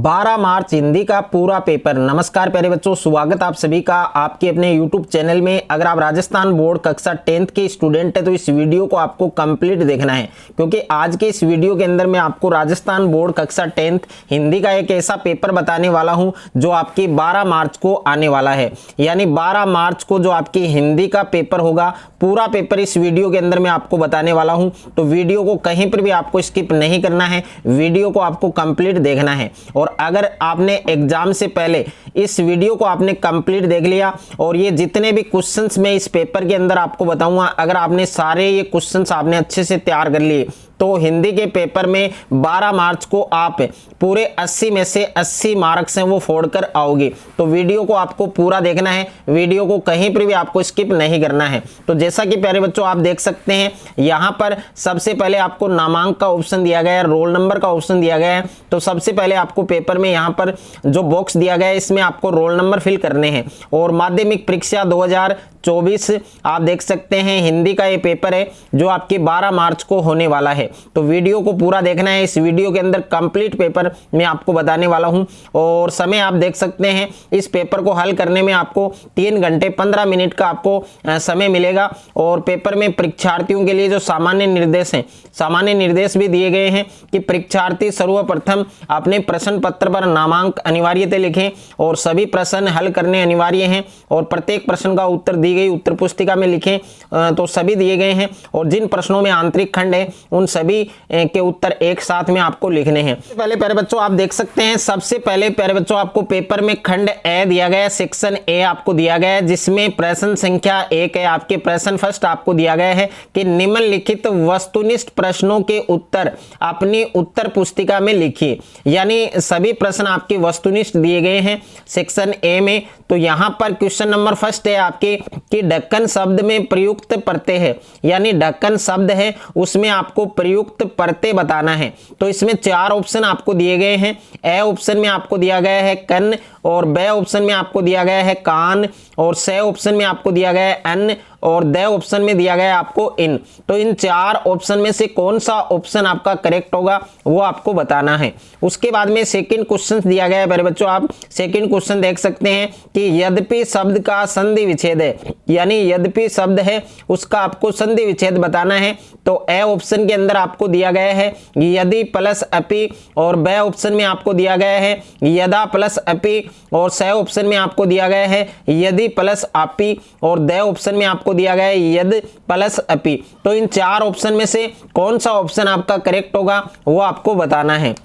12 मार्च हिंदी का पूरा पेपर। नमस्कार प्यारे बच्चों, स्वागत आप सभी का आपके अपने YouTube चैनल में। अगर आप राजस्थान बोर्ड कक्षा 10th के स्टूडेंट हैं तो इस वीडियो को आपको कंप्लीट देखना है, क्योंकि आज के इस वीडियो के अंदर मैं आपको राजस्थान बोर्ड कक्षा 10th हिंदी का एक ऐसा पेपर बताने वाला हूं जो आपकी 12 मार्च को आने वाला है। यानी 12 मार्च को जो आपकी हिंदी का पेपर होगा, पूरा पेपर इस वीडियो के अंदर मैं आपको बताने वाला हूं। तो वीडियो को कहीं पर भी आपको स्किप नहीं करना है, वीडियो को आपको कंप्लीट देखना है। और अगर आपने एग्जाम से पहले इस वीडियो को आपने कंप्लीट देख लिया और ये जितने भी क्वेश्चंस मैं इस पेपर के अंदर आपको बताऊंगा, अगर आपने सारे ये क्वेश्चंस आपने अच्छे से तैयार कर लिए तो हिंदी के पेपर में 12 मार्च को आप पूरे 80 में से 80 मार्क्स हैं वो फोड़कर आओगे। तो वीडियो को आपको पूरा देखना है, वीडियो को कहीं पर भी आपको स्किप नहीं करना है। तो जैसा कि प्यारे बच्चों आप देख सकते हैं, यहाँ पर सबसे पहले आपको नामांक का ऑप्शन दिया गया है, रोल नंबर का ऑप्शन दिया गया है। तो सबसे पहले आपको पेपर में यहाँ पर जो बॉक्स दिया गया है इसमें आपको रोल नंबर फिल करने हैं। और माध्यमिक परीक्षा 2024 आप देख सकते हैं, हिंदी का ये पेपर है जो आपके 12 मार्च को होने वाला है। तो वीडियो को पूरा देखना है, इस वीडियो के अंदर कंप्लीट पेपर मैं आपको बताने वाला हूं। और समय आप देख सकते हैं, इस पेपर को हल करने में आपको 3 घंटे 15 मिनट का आपको समय मिलेगा। और पेपर में परीक्षार्थियों के लिए जो सामान्य निर्देश हैं, सामान्य निर्देश भी दिए गए हैं कि परीक्षार्थी सर्वप्रथम अपने प्रश्न पत्र पर नामांक अनिवार्यतः लिखें और सभी प्रश्न हल करने अनिवार्य हैं और प्रत्येक प्रश्न का उत्तर दी गई उत्तर पुस्तिका में लिखें। तो सभी दिए गए हैं और जिन प्रश्नों में आंतरिक खंड है उन सभी के उत्तर एक साथ में आपको लिखने हैं। पहले प्यारे बच्चों आप देख सकते हैं, सबसे पहले प्यारे बच्चों आपको पेपर में खंड ए दिया गया है, सेक्शन ए आपको दिया गया है, जिसमें प्रश्न संख्या 1 है। आपके प्रश्न फर्स्ट आपको दिया गया है कि निम्नलिखित वस्तुनिष्ठ प्रश्नों के उत्तर अपनी उत्तर पुस्तिका में लिखिए। यानी सभी प्रश्न आपके वस्तुनिष्ठ दिए गए हैं सेक्शन ए में। तो यहां पर क्वेश्चन नंबर फर्स्ट है आपके कि ढक्कन शब्द में प्रयुक्त प्रत्यय है, यानी ढक्कन शब्द है उसमें आपको प्रयुक्त प्रत्यय बताना है। तो इसमें 4 ऑप्शन आपको दिए गए हैं। ए ऑप्शन में आपको दिया गया है कन, और बे ऑप्शन में आपको दिया गया है कान, और से ऑप्शन में आपको दिया गया है अन, और द ऑप्शन में दिया गया है आपको इन। तो इन 4 ऑप्शन में से कौन सा ऑप्शन आपका करेक्ट होगा वो आपको बताना है। उसके बाद में सेकंड क्वेश्चन दिया गया है मेरे बच्चों, आप सेकंड क्वेश्चन देख सकते हैं कि यद्यपि शब्द का संधि विच्छेद है, यानी यद्यपि शब्द है उसका आपको संधि विच्छेद बताना है। तो ए ऑप्शन के अंदर आपको दिया गया है यदि प्लस अपि, और बे ऑप्शन में आपको दिया गया है यदा प्लस अपि, और से ऑप्शन में आपको दिया गया है यदि प्लस अपि, और द ऑप्शन में आपको दिया गया है यद प्लस अपि। तो इन 4 ऑप्शन में से कौन सा ऑप्शन आपका करेक्ट होगा वो आपको बताना है।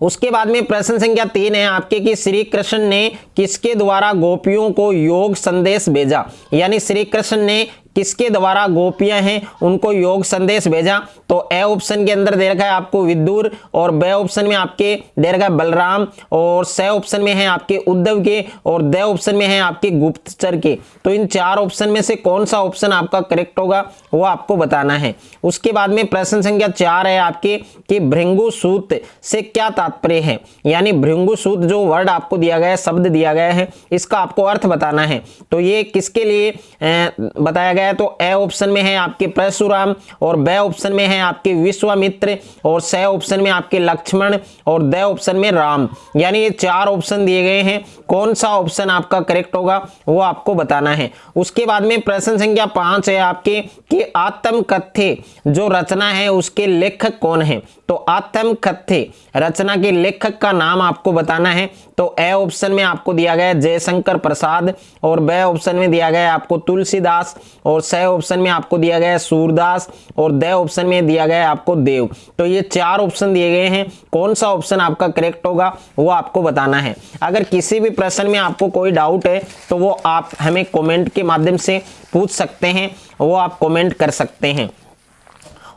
उसके बाद में प्रश्न संख्या 3 है आपके कि श्री कृष्ण ने किसके द्वारा गोपियों को योग संदेश भेजा। यानी श्री कृष्ण ने किसके द्वारा गोपियां हैं उनको योग संदेश भेजा। तो ए ऑप्शन के अंदर दे रखा है आपको विदुर, और बे ऑप्शन में आपके दे रखा है बलराम, और से ऑप्शन में है आपके उद्धव के, और द ऑप्शन में है आपके गुप्तचर के। तो इन 4 ऑप्शन में से कौन सा ऑप्शन आपका करेक्ट होगा वो आपको बताना है। उसके बाद में प्रश्न संख्या 4 है आपके कि भृंगुसूत से क्या तात्पर्य है। यानी भृंगुसूत जो वर्ड आपको दिया गया है, शब्द दिया गया है, इसका आपको अर्थ बताना है। तो ये किसके लिए बताया गया है। तो ए ऑप्शन में है आपके परशुराम, और बे ऑप्शन में है आपके विश्वामित्र, और से ऑप्शन में आपके लक्ष्मण, और द ऑप्शन में राम। यानी ये 4 ऑप्शन दिए गए हैं, कौन सा ऑप्शन आपका करेक्ट होगा वो आपको बताना है। उसके बाद में प्रश्न संख्या 5 है आपके कि आत्मकथ्य जो रचना है उसके लेखक कौन है। तो आत्मकथ्य रचना के लेखक का नाम आपको बताना है। तो ए ऑप्शन में आपको दिया गया है जयशंकर प्रसाद, और बे ऑप्शन में दिया गया है आपको तुलसीदास, और से ऑप्शन में आपको दिया गया है सूरदास, और द ऑप्शन में दिया गया है आपको देव। तो ये 4 ऑप्शन दिए गए हैं, कौन सा ऑप्शन आपका करेक्ट होगा वो आपको बताना है। अगर किसी भी प्रश्न में आपको कोई डाउट है तो वो आप हमें कमेंट के माध्यम से पूछ सकते हैं, वो आप कमेंट कर सकते हैं।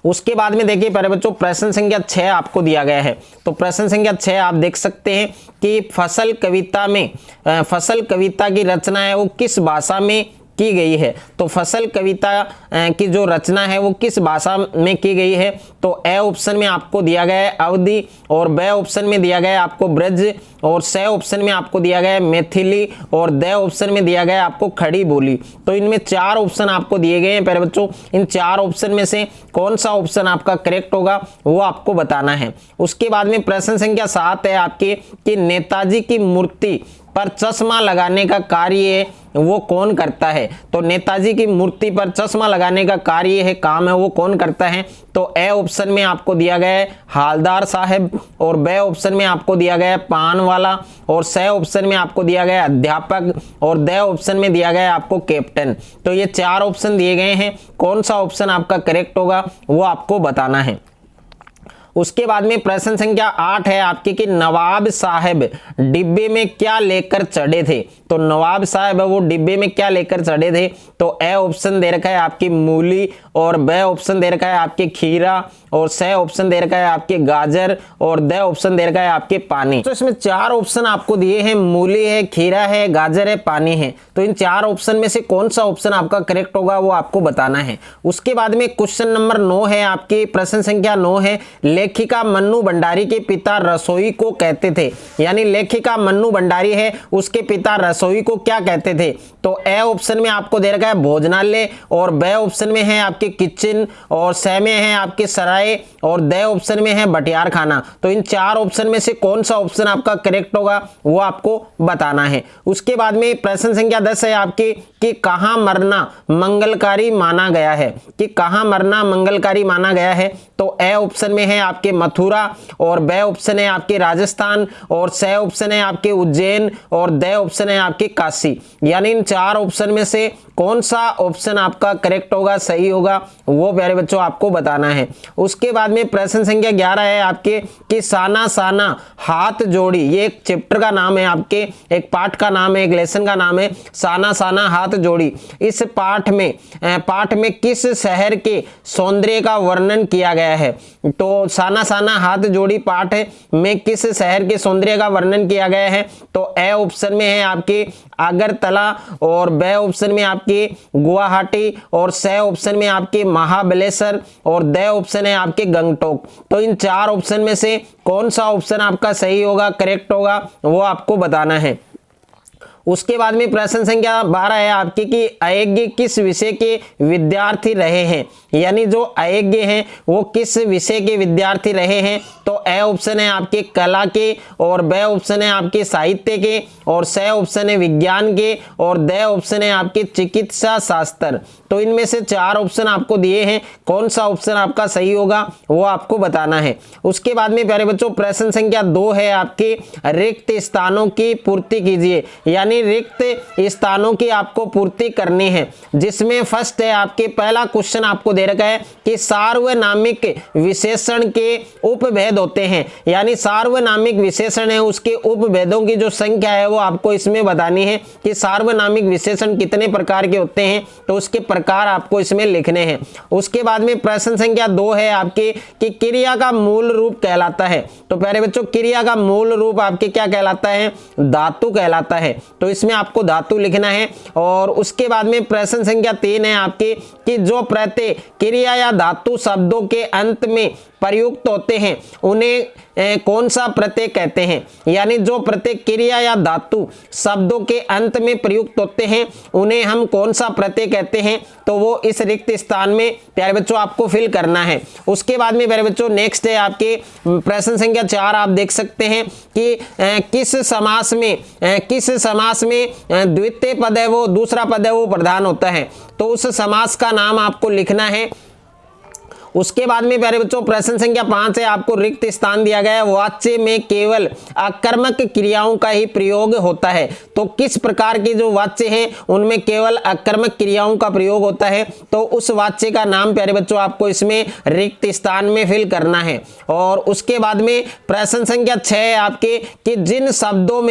उसके बाद में देखिए प्यारे बच्चों प्रश्न संख्या 6 आपको दिया गया है। तो प्रश्न संख्या 6 आप देख सकते हैं कि फसल कविता में फसल कविता की रचना है वो किस भाषा में की गई है। तो फसल कविता की जो रचना है वो किस भाषा में की गई है? तो ए ऑप्शन में आपको दिया गया है अवधी, और बी ऑप्शन में दिया गया है आपको ब्रज, और सी ऑप्शन में आपको दिया गया है मैथिली, और द ऑप्शन में दिया गया है आपको खड़ी बोली। तो इनमें 4 ऑप्शन आपको दिए गए हैं प्यारे बच्चों। इन 4 ऑप्शन में से कौन सा ऑप्शन आपका करेक्ट होगा वो आपको बताना है। उसके बाद में प्रश्न संख्या 7 है आपके कि नेताजी की मूर्ति पर चश्मा लगाने का कार्य वो कौन करता है? तो नेताजी की मूर्ति पर चश्मा लगाने का कार्य है, काम है, वो कौन करता है? तो ए ऑप्शन में आपको दिया गया है हालदार साहब, और बी ऑप्शन में आपको दिया गया है पान वाला, और सी ऑप्शन में आपको दिया गया है अध्यापक, और द ऑप्शन में दिया गया है आपको कैप्टन। तो ये 4 ऑप्शन दिए गए हैं, कौन सा ऑप्शन आपका करेक्ट होगा वो आपको बताना है। उसके बाद में प्रश्न संख्या 8 है आपके कि नवाब साहब डिब्बे में क्या लेकर चढ़े थे? तो नवाब साहब वो डिब्बे में क्या लेकर चढ़े थे? तो ए ऑप्शन दे रखा है आपकी मूली, और बी ऑप्शन दे रखा है आपके खीरा, और सी ऑप्शन दे रखा है आपके गाजर, और द ऑप्शन दे रखा है आपके पानी। तो इसमें 4 ऑप्शन आपको दिए हैं, मूली है, खीरा है, गाजर है, पानी है। तो इन 4 ऑप्शन में से कौन सा ऑप्शन आपका करेक्ट होगा वो आपको बताना है। उसके बाद में क्वेश्चन नंबर 9 है आपकी, प्रश्न संख्या 9 है लेखिका मन्नू भंडारी के पिता रसोई को कहते थे। यानी लेखिका मन्नू भंडारी है, उसके पिता रसोई को क्या कहते थे? तो ए ऑप्शन में आपको दे रखा है भोजनालय, और बी ऑप्शन में है आपके किचन, और सी में है आपके सराय, और द ऑप्शन में है बटियार खाना। तो इन 4 ऑप्शन में से कौन सा ऑप्शन आपका करेक्ट होगा वो आपको बताना है। उसके बाद में प्रश्न संख्या 10 है आपकी कि कहां मरना मंगलकारी माना गया है? कि कहां मरना मंगलकारी माना गया है? तो ए ऑप्शन में है आपके मथुरा, और बी ऑप्शन है आपके राजस्थान, और सी ऑप्शन है आपके उज्जैन, और द ऑप्शन है आपके काशी। यानी इन 4 ऑप्शन में से कौन सा ऑप्शन आपका करेक्ट होगा, सही होगा, वो प्यारे बच्चों आपको बताना है। उसके बाद में प्रश्न संख्या 11 है आपके कि साना साना हाथ जोड़ी, ये एक चैप्टर का नाम है आपके, एक पाठ का नाम है, एक लेसन का नाम है साना साना हाथ जोड़ी। इस पाठ में किस शहर के सौंदर्य का वर्णन किया गया है? तो साना साना हाथ जोड़ी पाठ में किस शहर के सौंदर्य का वर्णन किया गया है? तो ए ऑप्शन में है आपके अगरतला, और बी ऑप्शन में आपके गुवाहाटी, और सी ऑप्शन में आपके महाबलेश्वर, और द ऑप्शन है आपके गंगटोक। तो इन 4 ऑप्शन में से कौन सा ऑप्शन आपका सही होगा, करेक्ट होगा, वो आपको बताना है। उसके बाद में प्रश्न संख्या 12 है आपकी कि अयज्ञ किस विषय के विद्यार्थी रहे हैं? यानी जो अयज्ञ हैं वो किस विषय के विद्यार्थी रहे हैं? तो ए ऑप्शन है आपके कला के, और बी ऑप्शन है आपके साहित्य के, और सी ऑप्शन है विज्ञान के, और द ऑप्शन है आपके चिकित्सा शास्त्र। तो इनमें से 4 ऑप्शन आपको दिए हैं, कौन सा ऑप्शन आपका सही होगा वो आपको बताना है। उसके बाद में प्यारे बच्चों प्रश्न संख्या 2 है आपके रिक्त स्थानों की पूर्ति कीजिए। यानी रिक्त स्थानों की आपको पूर्ति करनी है, जिसमें फर्स्ट है आपके पहला क्वेश्चन आपको दे रखा है कि सार्वनामिक विशेषण के उपभेद होते हैं। यानी सार्वनामिक विशेषण है उसके उपभेदों की जो संख्या है वो आपको इसमें बतानी है कि सार्वनामिक विशेषण कितने प्रकार के होते हैं, तो उसके प्रकार आपको इसमें लिखने हैं। उसके बाद में प्रश्न संख्या 2 है आपके कि क्रिया का मूल रूप कहलाता है। तो प्यारे बच्चों क्रिया का मूल रूप आपके क्या कहलाता है? धातु कहलाता है। तो इसमें आपको धातु लिखना है। और उसके बाद में प्रश्न संख्या 3 है आपके कि जो प्रत्यय क्रिया या धातु शब्दों के अंत में प्रयुक्त होते हैं उन्हें कौन सा प्रत्यय कहते हैं? यानी जो प्रत्यय क्रिया या धातु शब्दों के अंत में प्रयुक्त होते हैं उन्हें हम कौन सा प्रत्यय कहते हैं? तो वो इस रिक्त स्थान में प्यारे बच्चों आपको फिल करना है। उसके बाद में प्यारे बच्चों नेक्स्ट है आपके प्रश्न संख्या 4 आप देख सकते हैं कि किस समास में द्वितीय पद है वो दूसरा पद है वो प्रधान होता है, तो उस समास का नाम आपको लिखना है। उसके बाद में प्यारे बच्चों प्रश्न संख्या 5 है आपको रिक्त स्थान दिया गया है वाच्य में केवल आकर्मक क्रियाओं का ही प्रयोग होता है। तो किस प्रकार के जो वाच्य हैं उनमें केवल आकर्मक क्रियाओं का प्रयोग होता है, तो उस वाच्य का नाम प्यारे बच्चों आपको इसमें रिक्त स्थान में फिल करना है। और उसके बाद में प्रश्न संख्या 6 है आपके कि जिन शब्दों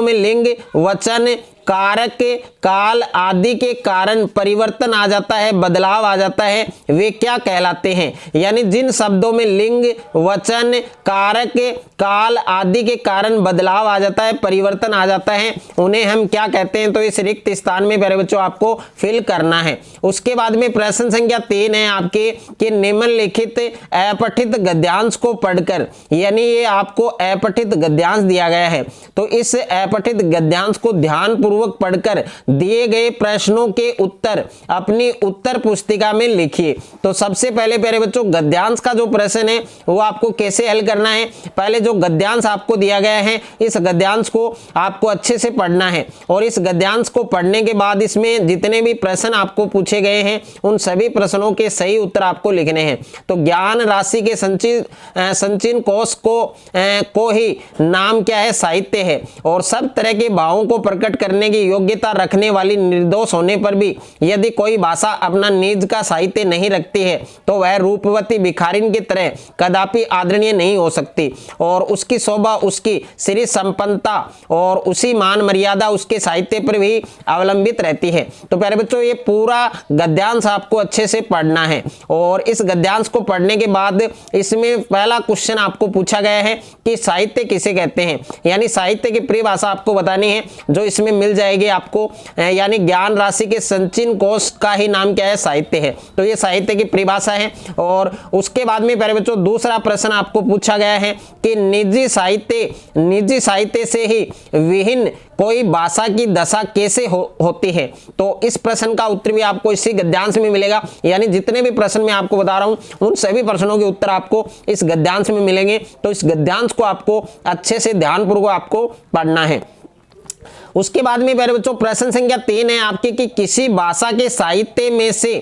में लिंग वचन कारक, काल आदि के कारण परिवर्तन आ जाता है, बदलाव आ जाता है, वे क्या कहलाते हैं? यानी जिन शब्दों में लिंग, वचन, कारक, काल आदि के कारण बदलाव आ जाता है, परिवर्तन आ जाता है, उन्हें हम क्या कहते हैं? तो इस रिक्त स्थान में प्यारे बच्चों आपको फिल करना है। उसके बाद में प्रश्न संख्या 3 है आपके कि निम्नलिखित अपठित गद्यांश को पढ़कर, यानी ये आपको अपठित गद्यांश दिया गया है, तो इस अपठित गद्यांश को ध्यान पूर्वक पढ़कर दिए गए प्रश्नों के उत्तर अपनी उत्तर पुस्तिका में लिखिए। तो सबसे पहले प्यारे बच्चों गद्यांश का जो प्रश्न है वो आपको कैसे हल करना है? पहले जो गद्यांश आपको दिया गया है, इस गद्यांश को आपको अच्छे से पढ़ना है, और इस गद्यांश को पढ़ने के बाद इसमें जितने भी प्रश्न आपको पूछे गए हैं उन सभी प्रश्नों के सही उत्तर आपको लिखने हैं। तो ज्ञान राशि के संचयन कोश को ही नाम क्या है? साहित्य है, और सब तरह के भावों को प्रकट करने की योग्यता रखने वाली निर्दोष होने पर भी यदि कोई भाषा अपना निज का साहित्य नहीं रखती है तो वह रूपवती भिखारिन की तरह कदापि आदरणीय नहीं हो सकती, और उसकी शोभा, उसकी श्री संपन्नता और उसी मान मर्यादा उसके साहित्य पर भी अवलंबित रहती है। तो प्यारे बच्चों ये पूरा गद्यांश आपको अच्छे से पढ़ना है, और इस गद्यांश को पढ़ने के बाद इसमें पहला क्वेश्चन आपको पूछा गया है कि साहित्य किसे कहते हैं, यानी साहित्य की परिभाषा आपको बतानी है, जो इसमें मिल जाएगी आपको, यानी ज्ञान राशि के संचयन कोश का ही नाम क्या है? साहित्य है। तो ये साहित्य की परिभाषा है। और उसके बाद में प्यारे बच्चों दूसरा प्रश्न आपको पूछा गया है कि निजी साहित्य से ही विहीन कोई भाषा की दशा कैसे होती है? तो इस प्रश्न का उत्तर भी आपको इसी गद्यांश में मिलेगा, यानी जितने भी प्रश्न मैं आपको बता रहा हूं उन सभी प्रश्नों के उत्तर आपको इस गद्यांश में मिलेंगे। तो इस गद्यांश को आपको अच्छे से ध्यानपूर्वक आपको पढ़ना है। उसके बाद में प्यारे बच्चों प्रश्न संख्या 3 है आपके कि किसी भाषा के साहित्य में से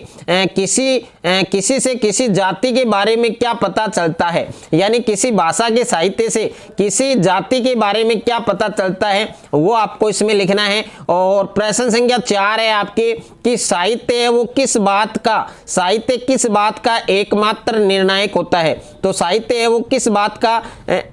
किसी जाति के बारे में क्या पता चलता है? यानी किसी भाषा के साहित्य से किसी जाति के बारे में क्या पता चलता है वो आपको इसमें लिखना है। और प्रश्न संख्या 4 है आपके कि साहित्य है वो किस बात का एकमात्र निर्णायक होता है? तो साहित्य है वो किस बात का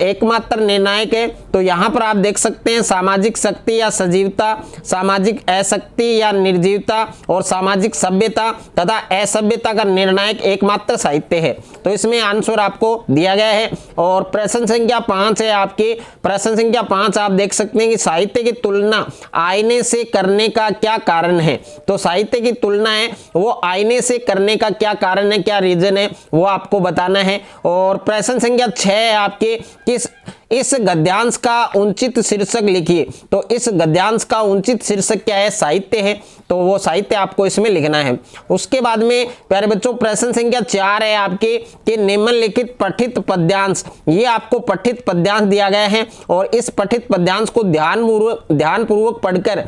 एकमात्र निर्णायक है? तो यहाँ पर आप देख सकते हैं सामाजिक शक्ति या सजीवता, सामाजिक अशक्ति या निर्जीवता, और सामाजिक सभ्यता तथा असभ्यता का निर्णायक एकमात्र साहित्य है। तो इसमें आंसर आपको दिया गया है। और प्रश्न संख्या 5 है आपके, प्रश्न संख्या 5 आप देख सकते हैं कि साहित्य की तुलना आईने से करने का क्या कारण है? तो साहित्य की तुलना है वो आईने से करने का क्या कारण है, क्या रीजन है, वो आपको बताना है। और प्रश्न संख्या 6 है आपके किस इस गद्यांश का उचित शीर्षक लिखिए। तो इस गद्यांश का उचित शीर्षक क्या है? साहित्य है, तो वो साहित्य आपको इसमें लिखना है। उसके बाद में प्यारे बच्चों प्रश्न संख्या 4 है आपके कि निम्नलिखित पठित पद्यांश, ये आपको पठित पद्यांश दिया गया है, और इस पठित पद्यांश को ध्यानपूर्वक पढ़कर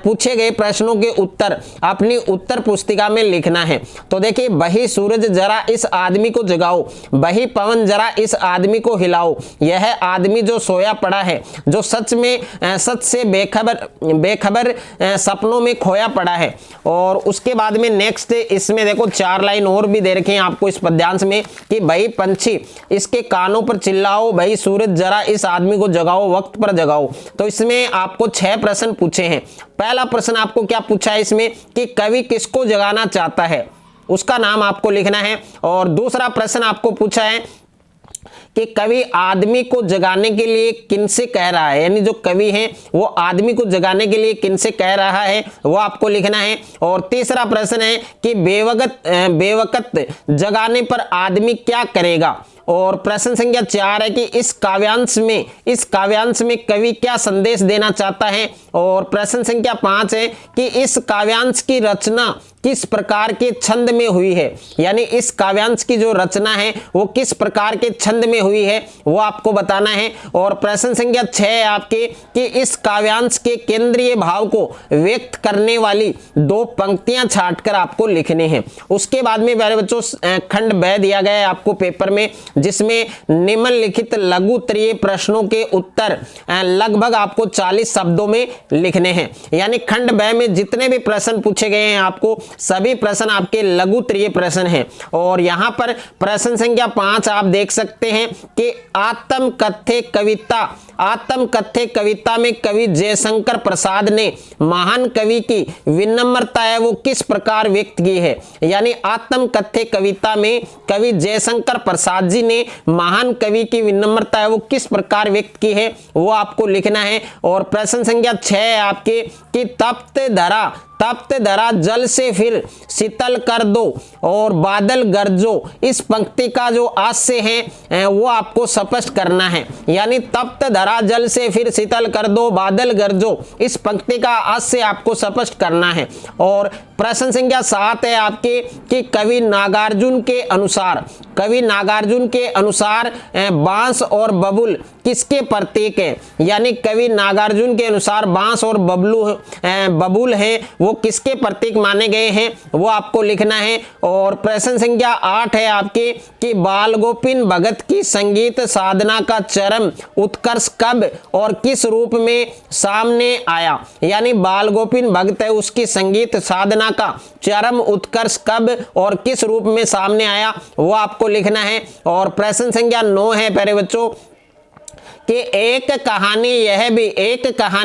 पूछे गए प्रश्नों के उत्तर अपनी उत्तर पुस्तिका में लिखना है। तो देखिए, बही सूरज जरा इस आदमी को जगाओ, बही पवन जरा इस आदमी को हिलाओ, यह आदमी जो सोया पड़ा है, जो सच से बेखबर सपनों में खोया पड़ा है। और उसके बाद में नेक्स्ट इसमें देखो 4 लाइन और भी दे रखे हैं आपको इस पद्यांश में कि भाई पंछी इसके कानों पर चिल्लाओ, भाई सूरज जरा इस आदमी को जगाओ, वक्त पर जगाओ। तो इसमें आपको 6 प्रश्न पूछे हैं। पहला प्रश्न आपको क्या पूछा है इसमें कि कवि किसको जगाना चाहता है, उसका नाम आपको लिखना है। और दूसरा प्रश्न आपको पूछा है कि कवि आदमी को जगाने के लिए किनसे कह रहा है, यानी जो कवि है वो आदमी को जगाने के लिए किनसे कह रहा है वो आपको लिखना है। और तीसरा प्रश्न है कि बेवकत जगाने पर आदमी क्या करेगा। और प्रश्न संख्या 4 है कि इस काव्यांश में कवि क्या संदेश देना चाहता है। और प्रश्न संख्या 5 है कि इस काव्यांश की रचना किस प्रकार के छंद में हुई है, यानी इस काव्यांश की जो रचना है वो किस प्रकार के छंद में हुई है वो आपको बताना है। और प्रश्न संख्या 6 है आपके कि इस काव्यांश के केंद्रीय भाव को व्यक्त करने वाली 2 पंक्तियां छांटकर आपको लिखने हैं। उसके बाद में प्यारे बच्चों खंड ब दिया गया है आपको पेपर में, जिसमें निम्नलिखित लघु उत्तरीय प्रश्नों के उत्तर लगभग आपको 40 शब्दों में लिखने हैं। यानी खंड ब में जितने भी प्रश्न पूछे गए हैं आपको सभी प्रश्न आपके लघु उत्तरीय प्रश्न हैं। और यहां पर प्रश्न संख्या 5 आप देख सकते हैं कि आत्मकथ्य कविता आत्म कथ्य कविता में कवि जयशंकर प्रसाद ने महान कवि की विनम्रता है वो किस प्रकार व्यक्त की है। यानी आत्म कथ्य कविता में कवि जयशंकर प्रसाद जी ने महान कवि की विनम्रता है वो किस प्रकार व्यक्त की है वो आपको लिखना है। और प्रश्न संख्या 6 है आपके कि तप्त धरा जल से फिर शीतल कर दो और बादल गरजो, इस पंक्ति का जो आशय है वो आपको स्पष्ट करना है। यानी तप्त धरा जल से फिर शीतल कर दो बादल गरजो, इस पंक्ति का आशय आपको स्पष्ट करना है। और प्रश्न संख्या 7 है आपके कि कवि नागार्जुन के अनुसार बांस और बबुल किसके प्रतीक है। यानी कवि नागार्जुन के अनुसार बांस और बबुल है वो किसके प्रतीक माने गए हैं वो आपको लिखना है। और प्रश्न संख्या 8 है आपके कि बाल गोविंद भगत की संगीत साधना का चरम उत्कर्ष कब और किस रूप में सामने आया। यानी बाल गोविंद भगत है उसकी संगीत साधना का चरम उत्कर्ष कब और किस रूप में सामने आया वो आपको लिखना है। और प्रश्न संख्या 9 है प्यारे बच्चों कि एक कहानी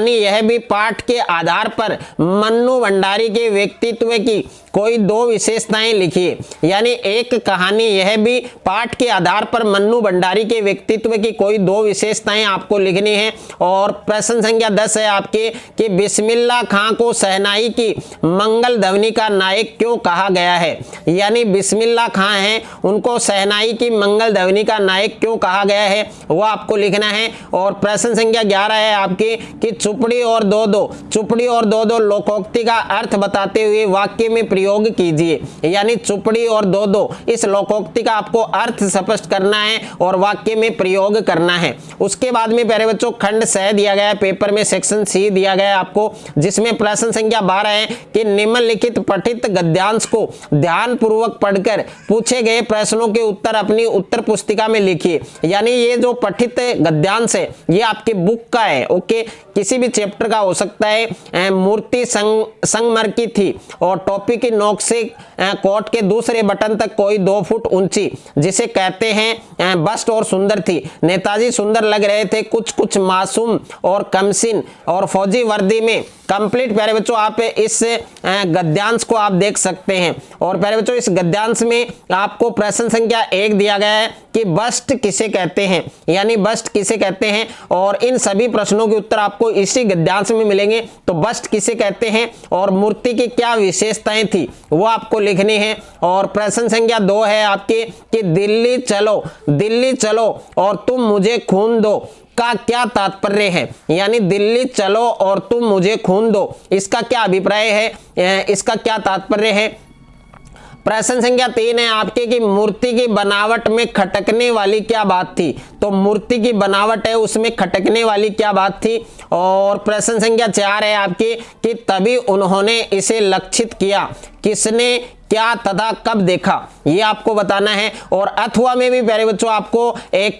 यह भी पाठ के आधार पर मन्नू भंडारी के व्यक्तित्व की कोई 2 विशेषताएं लिखिए। यानी एक कहानी यह भी पाठ के आधार पर मन्नू भंडारी के व्यक्तित्व की कोई 2 विशेषताएं आपको लिखनी है। और प्रश्न संख्या 10 है आपके कि बिस्मिल्लाह खां को शहनाई की मंगल ध्वनि का नायक क्यों कहा गया है। यानी बिस्मिल्लाह खां हैं उनको शहनाई की मंगल ध्वनि का नायक क्यों कहा गया है वो आपको लिखना है। और प्रश्न संख्या 11 है आपके कि चुपड़ी और दो लोकोक्ति का अर्थ बताते हुए वाक्य में प्रयोग कीजिए। यानी चुपड़ी और दो इस लोकोक्ति का आपको अर्थ स्पष्ट करना है और वाक्य में प्रयोग करना है। उसके बाद में प्यारे बच्चों खंड 6 दिया गया है पेपर में, सेक्शन सी दिया गया है आपको, जिसमें प्रश्न संख्या 12 है कि निम्नलिखित पठित गद्यांश को ध्यान पूर्वक पढ़कर पूछे गए प्रश्नों के उत्तर अपनी उत्तर पुस्तिका में लिखिए। यानी ये जो पठित गद्यांश है ये आपके बुक का है, ओके, किसी भी चैप्टर का हो सकता है। मूर्ति संगमर की थी और टोपी की नोक से कोट के दूसरे बटन तक कोई 2 फुट ऊंची, जिसे कहते हैं बस्ट और सुंदर थी। नेताजी सुंदर लग रहे थे, कुछ मासूम और कमसिन और फौजी वर्दी में। कंप्लीट प्यारे बच्चों आप इस गद्यांश को आप देख सकते हैं। और प्यारे बच्चों इस गद्यांश में आपको प्रश्न संख्या 1 दिया गया है कि बस्ट किसे कहते हैं। यानी बस्ट किसे कहते हैं और इन सभी प्रश्नों के उत्तर आपको इसी गद्यांश में मिलेंगे। तो बस्ट किसे कहते हैं और मूर्ति की क्या विशेषताएं थी वो आपको लिखनी है। और प्रश्न संख्या 2 है आपके कि दिल्ली चलो और तुम मुझे खून दो का क्या तात्पर्य है। यानी दिल्ली चलो और तुम मुझे खून दो, इसका क्या अभिप्राय है, इसका क्या तात्पर्य है। प्रश्न संख्या 3 है आपके कि मूर्ति की बनावट में खटकने वाली क्या बात थी। तो मूर्ति की बनावट है उसमें खटकने वाली क्या बात थी। और प्रश्न संख्या 4 है आपके कि तभी उन्होंने इसे लक्षित किया, किसने, क्या तथा कब देखा, ये आपको बताना है। और अथवा में भी प्यारे बच्चों आपको एक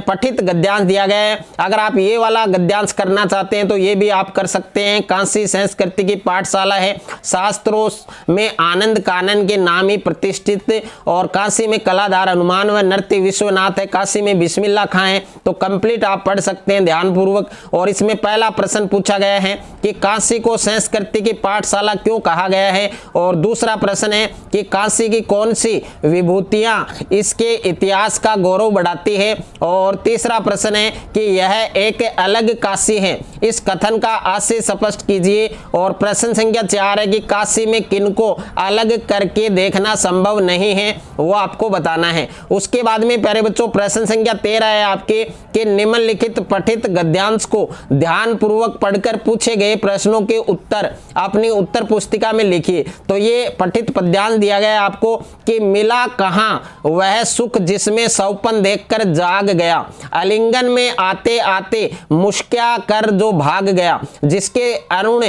पठित गद्यांश दिया गया है। अगर आप ये वाला गद्यांश करना चाहते हैं तो ये भी आप कर सकते हैं। काशी संस्कृति की पाठशाला है, शास्त्रों में आनंद कानन के नाम ही प्रतिष्ठित, और काशी में कलाधार हनुमान व नृत्य विश्वनाथ है, काशी में बिस्मिल्लाह खां है। तो कंप्लीट आप पढ़ सकते हैं ध्यानपूर्वक। और इसमें पहला प्रश्न पूछा गया है कि काशी को संस्कृति की पाठशाला क्यों कहा गया है। और दूसरा प्रश्न है कि काशी की कौन सी विभूतियां इसके इतिहास का गौरव बढ़ाती है। और तीसरा प्रश्न है कि यह एक अलग काशी है, इस कथन का आशय स्पष्ट कीजिए। और प्रश्न संख्या 4 है कि काशी में किनको अलग करके देखना संभव नहीं है, वो आपको बताना है। उसके बाद में प्यारे बच्चों प्रश्न संख्या 13 है आपके कि निम्नलिखित पठित गद्यांश को ध्यान पूर्वक पढ़कर पूछे गए प्रश्नों के उत्तर अपनी उत्तर पुस्तिका में लिखिए। तो ये पठित पद्यांश दिया गया आपको कि मिला कहाँ वह सुख जिसमें सौपन देखकर जाग गया, आलिंगन में आते आते मुस्कुरा कर जो भाग गया, जिसके अरुण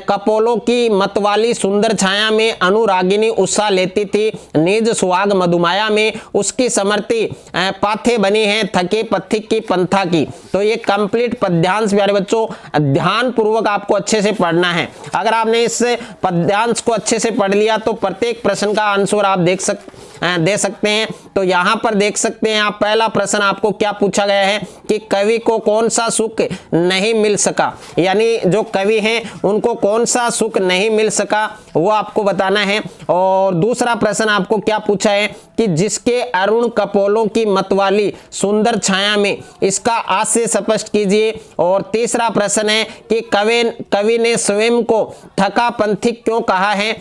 कपोलों की मतवाली सुंदर छाया में अनुरागिनी उत्साह लेती थी, निज सुहाग मधुमाया में उसकी समर्थी पाथे बनी है, थके पथिक की पंथा की। तो ये कंप्लीट पद्यांश प्यारे बच्चों ध्यान पूर्वक आपको अच्छे से पढ़ना है। अगर आपने इस पद्यांश को अच्छे से पढ़ लिया तो प्रत्येक प्रश्न का आंसर आप दे सकते हैं। तो यहाँ पर देख सकते हैं आप, पहला प्रश्न आपको क्या पूछा गया है कि कवि को कौन सा सुख नहीं मिल सका, यानी जो कवि हैं उनको कौन सा सुख नहीं मिल सका वो आपको बताना है। और दूसरा प्रश्न आपको क्या पूछा है कि जिसके अरुण कपोलों की मतवाली सुंदर छाया में, इसका आशय स्पष्ट कीजिए। और तीसरा प्रश्न है कि कवि ने स्वयं को थका पंथिक क्यों कहा है,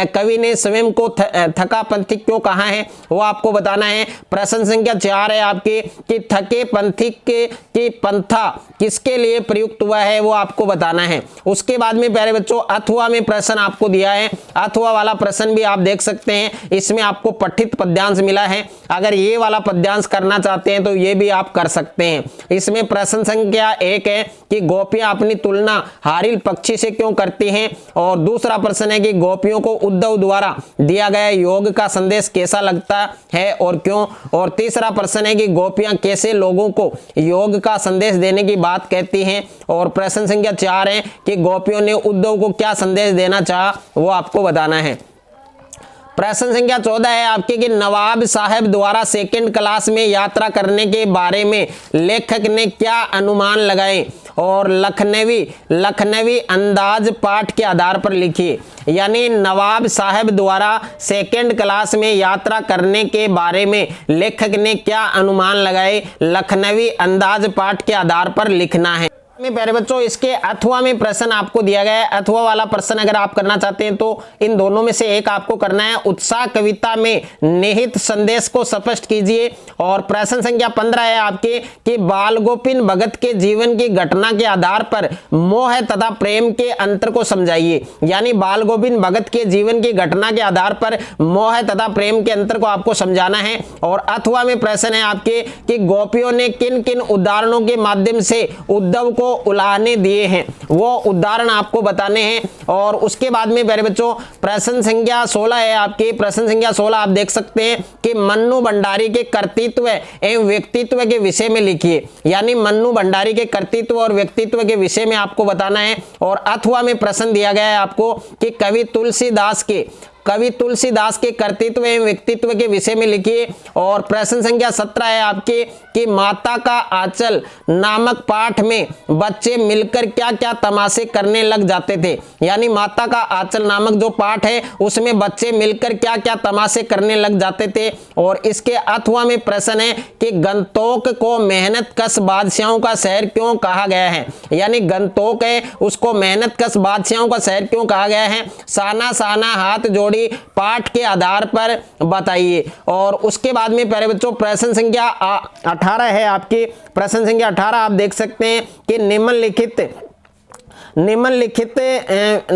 कवि ने स्वयं को थका पंथिक क्यों कहा है वो आपको बताना है। प्रश्न संख्या 4 है आपके कि थके पंथिक की पंथा किसके लिए प्रयुक्त हुआ है वो आपको बताना है। उसके बाद में प्यारे बच्चों अथवा में प्रश्न आपको दिया है, अथवा वाला प्रश्न भी आप देख सकते हैं, इसमें आपको पठित पद्यांश मिला है। अगर ये वाला पद्यांश करना चाहते हैं तो ये भी आप कर सकते हैं। इसमें प्रश्न संख्या 1 है कि गोपियां अपनी तुलना हारिल पक्षी से क्यों करती हैं, और दूसरा प्रश्न है कि गोपियों को उद्धव द्वारा दिया गया योग का संदेश कैसा लगता है और क्यों, और तीसरा प्रश्न है कि गोपियां कैसे लोगों को योग का संदेश देने की बात कहती हैं, और प्रश्न संख्या 4 है कि गोपियों ने उद्धव को क्या संदेश देना चाहा वो आपको बताना है। प्रश्न संख्या 14 है आपके कि नवाब साहब द्वारा सेकंड क्लास में यात्रा करने के बारे में लेखक ने क्या अनुमान लगाए और लखनवी अंदाज पाठ के आधार पर लिखिए। यानी नवाब साहब द्वारा सेकंड क्लास में यात्रा करने के बारे में लेखक ने क्या अनुमान लगाए, लखनवी अंदाज पाठ के आधार पर लिखना है। में प्यारे बच्चों इसके अथवा में प्रश्न आपको दिया गया है। अथवा वाला प्रश्न अगर आप करना चाहते हैं तो इन दोनों में से एक आपको करना है। उत्साह कविता में निहित संदेश को स्पष्ट कीजिए। और प्रश्न संख्या 15 है आपके कि बाल गोविंद भगत के जीवन की घटना के आधार पर मोह तथा प्रेम के अंतर को समझाइए। यानी बाल गोविंद भगत के जीवन की घटना के आधार पर मोह तथा प्रेम के अंतर को आपको समझाना है। और अथवा में प्रश्न है आपके कि गोपियों ने किन किन उदाहरणों के माध्यम से उद्धव को उलाहने दिए हैं, वो उदाहरण आपको बताने हैं। और उसके बाद में प्यारे बच्चों प्रश्न संख्या 16 है आपकी। प्रश्न संख्या 16 आप देख सकते हैं कि मन्नू भंडारी के कर्तृत्व एवं व्यक्तित्व के विषय में लिखिए। यानी मन्नू भंडारी के कर्तृत्व और व्यक्तित्व के विषय में आपको बताना है। और अथवा में प्रश्न दिया गया है आपको कि कवि तुलसीदास के कर्तृत्व एवं व्यक्तित्व के विषय में लिखिए। और प्रश्न संख्या 17 है आपके कि माता का आंचल नामक पाठ में बच्चे मिलकर क्या क्या तमाशे करने लग जाते थे। यानी माता का आंचल नामक जो पाठ है उसमें बच्चे मिलकर क्या क्या तमाशे करने लग जाते थे। और इसके अथवा में प्रश्न है कि गंतोक को मेहनत कश बादशाहों का शहर क्यों कहा गया है। यानी गंतोक है उसको मेहनत कश बादशाहों का शहर क्यों कहा गया है, साना साना हाथ जोड़ी पाठ के आधार पर बताइए। और उसके बाद में प्यारे बच्चों प्रश्न संख्या 18 है आपकी। प्रश्न संख्या 18 आप देख सकते हैं कि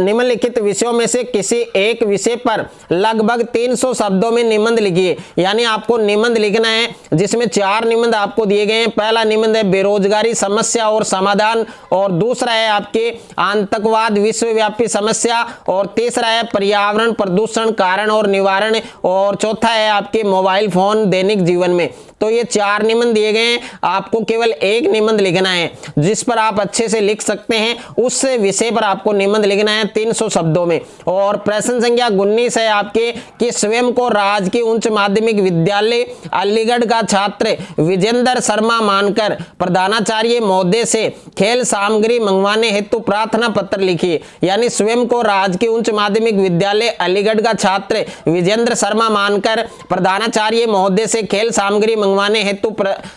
निम्नलिखित विषयों में से किसी एक विषय पर लगभग 300 शब्दों में निबंध लिखिए। यानी आपको निबंध लिखना है जिसमें 4 निबंध आपको दिए गए हैं। पहला निबंध है बेरोजगारी समस्या और समाधान, और दूसरा है आपके आतंकवाद विश्वव्यापी समस्या, और तीसरा है पर्यावरण प्रदूषण कारण और निवारण, और चौथा है आपके मोबाइल फोन दैनिक जीवन में। तो ये 4 निबंध दिए गए हैं, आपको केवल एक निबंध लिखना है जिस पर आप अच्छे से लिख सकते हैं, उस विषय पर आपको निबंध लिखना है 300 शब्दों में। और प्रश्न संख्या 19 है आपके कि स्वयं को राजकीय उच्च माध्यमिक विद्यालय अलीगढ़ का छात्र विजेंद्र शर्मा मानकर प्रधानाचार्य महोदय से खेल सामग्री मंगवाने हेतु प्रार्थना पत्र लिखिए। यानी स्वयं को राजकीय उच्च माध्यमिक विद्यालय अलीगढ़ का छात्र विजेंद्र शर्मा मानकर प्रधानाचार्य महोदय से खेल सामग्री मंगवाने हेतु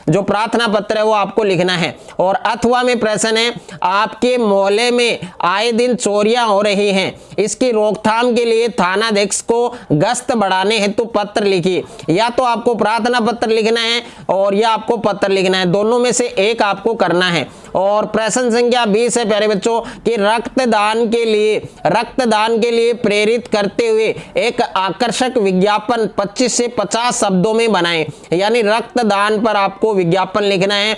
जो प्रार्थना पत्र है वो आपको लिखना है। और अथवा में प्रश्न है आपके मोहल्ले में आए दिन चोरियां हो रही हैं, इसकी रोकथाम के लिए थानाध्यक्ष को गश्त बढ़ाने हेतु पत्र लिखिए। या तो आपको प्रार्थना पत्र लिखना है और या आपको पत्र लिखना है, दोनों में से एक आपको करना है। और प्रश्न संख्या 20 है प्यारे बच्चों कि रक्तदान के लिए प्रेरित करते हुए एक आकर्षक विज्ञापन 25 से 50 शब्दों में बनाएं। यानी रक्तदान पर आपको विज्ञापन लिखना है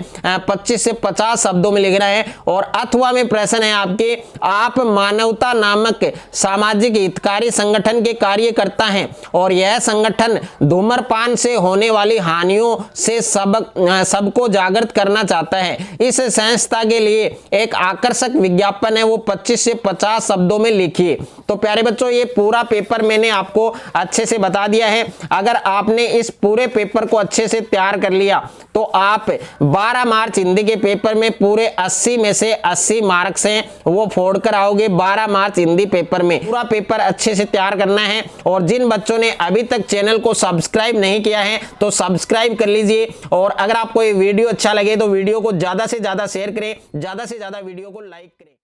25 से 50 शब्दों में लिखना है। और अथवा में प्रश्न है आपके आप मानवता नामक सामाजिक हितकारी संगठन के कार्यकर्ता हैं और यह संगठन धूम्रपान से होने वाली हानियों से सबको जागृत करना चाहता है। इस संस्था सदस्यता के लिए एक आकर्षक विज्ञापन है वो 25 से 50 शब्दों में लिखिए। तो प्यारे बच्चों, ये पूरा पेपर मैंने आपको अच्छे से बता दिया है। अगर आपने इस पूरे पेपर को अच्छे से तैयार कर लिया तो आप 12 मार्च हिंदी के पेपर में पूरे 80 में से 80 मार्क्स हैं वो फोड़ कर आओगे। 12 मार्च हिंदी पेपर में पूरा पेपर अच्छे से तैयार करना है। और जिन बच्चों ने अभी तक चैनल को सब्सक्राइब नहीं किया है तो सब्सक्राइब कर लीजिए। और अगर आपको ये वीडियो अच्छा लगे तो वीडियो को ज्यादा से ज्यादा शेयर करें, ज्यादा से ज्यादा वीडियो को लाइक करें।